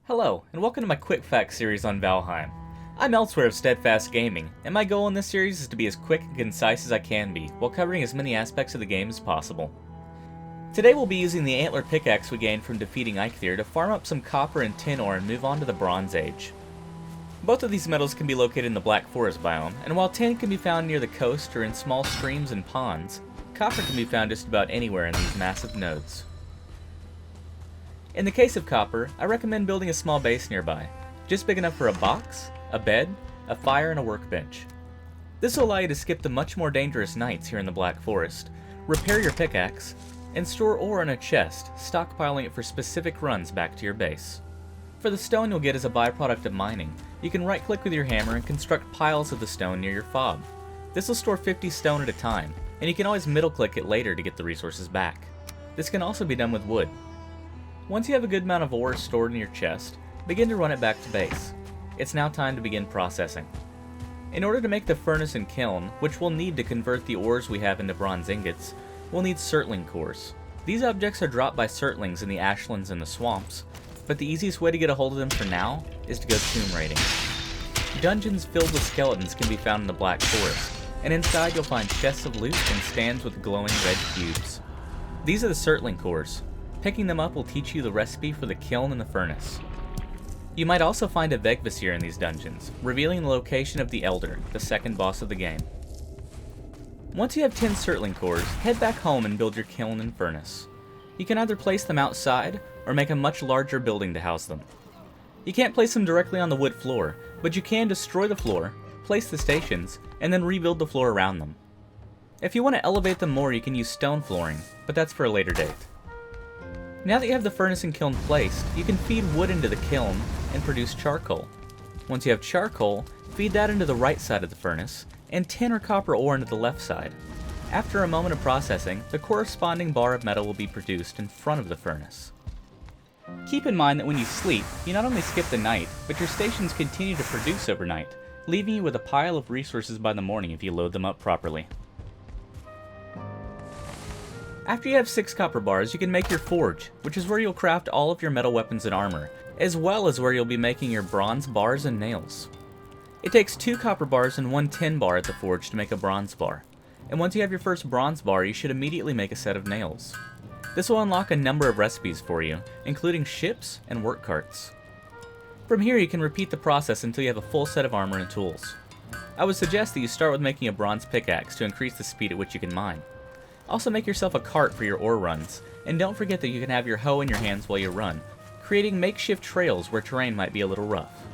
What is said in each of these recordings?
Hello, and welcome to my QuickFacts series on Valheim. I'm Elsewhere of Steadfast Gaming, and my goal in this series is to be as quick and concise as I can be, while covering as many aspects of the game as possible. Today we'll be using the antler pickaxe we gained from defeating Eikthyr to farm up some copper and tin ore and move on to the Bronze Age. Both of these metals can be located in the Black Forest biome, and while tin can be found near the coast or in small streams and ponds, copper can be found just about anywhere in these massive nodes. In the case of copper, I recommend building a small base nearby, just big enough for a box, a bed, a fire, and a workbench. This will allow you to skip the much more dangerous nights here in the Black Forest, repair your pickaxe, and store ore in a chest, stockpiling it for specific runs back to your base. For the stone you'll get as a byproduct of mining, you can right-click with your hammer and construct piles of the stone near your fob. This will store 50 stone at a time, and you can always middle-click it later to get the resources back. This can also be done with wood. Once you have a good amount of ore stored in your chest, begin to run it back to base. It's now time to begin processing. In order to make the furnace and kiln, which we'll need to convert the ores we have into bronze ingots, we'll need surtling cores. These objects are dropped by surtlings in the ashlands and the swamps, but the easiest way to get a hold of them for now is to go tomb raiding. Dungeons filled with skeletons can be found in the Black Forest, and inside you'll find chests of loot and stands with glowing red cubes. These are the surtling cores. Picking them up will teach you the recipe for the kiln and the furnace. You might also find a Vegvasir in these dungeons, revealing the location of the Elder, the second boss of the game. Once you have 10 surtling cores, head back home and build your kiln and furnace. You can either place them outside, or make a much larger building to house them. You can't place them directly on the wood floor, but you can destroy the floor, place the stations, and then rebuild the floor around them. If you want to elevate them more, you can use stone flooring, but that's for a later date. Now that you have the furnace and kiln placed, you can feed wood into the kiln and produce charcoal. Once you have charcoal, feed that into the right side of the furnace, and tin or copper ore into the left side. After a moment of processing, the corresponding bar of metal will be produced in front of the furnace. Keep in mind that when you sleep, you not only skip the night, but your stations continue to produce overnight, leaving you with a pile of resources by the morning if you load them up properly. After you have 6 copper bars, you can make your forge, which is where you'll craft all of your metal weapons and armor, as well as where you'll be making your bronze bars and nails. It takes 2 copper bars and 1 tin bar at the forge to make a bronze bar, and once you have your first bronze bar, you should immediately make a set of nails. This will unlock a number of recipes for you, including ships and work carts. From here you can repeat the process until you have a full set of armor and tools. I would suggest that you start with making a bronze pickaxe to increase the speed at which you can mine. Also make yourself a cart for your ore runs, and don't forget that you can have your hoe in your hands while you run, creating makeshift trails where terrain might be a little rough.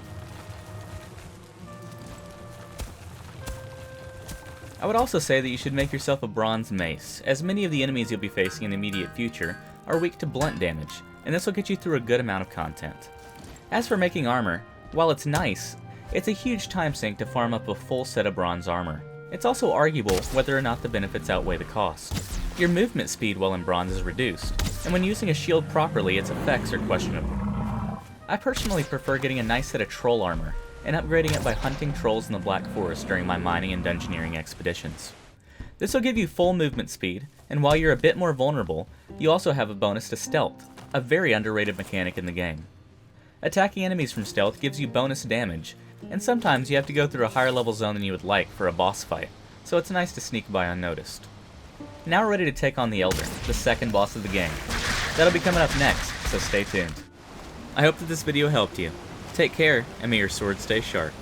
I would also say that you should make yourself a bronze mace, as many of the enemies you'll be facing in the immediate future are weak to blunt damage, and this will get you through a good amount of content. As for making armor, while it's nice, it's a huge time sink to farm up a full set of bronze armor. It's also arguable whether or not the benefits outweigh the cost. Your movement speed while in bronze is reduced, and when using a shield properly, its effects are questionable. I personally prefer getting a nice set of troll armor, and upgrading it by hunting trolls in the Black Forest during my mining and dungeoneering expeditions. This will give you full movement speed, and while you're a bit more vulnerable, you also have a bonus to stealth, a very underrated mechanic in the game. Attacking enemies from stealth gives you bonus damage, and sometimes you have to go through a higher level zone than you would like for a boss fight, so it's nice to sneak by unnoticed. Now we're ready to take on the Elder, the second boss of the game. That'll be coming up next, so stay tuned. I hope that this video helped you. Take care, and may your sword stay sharp.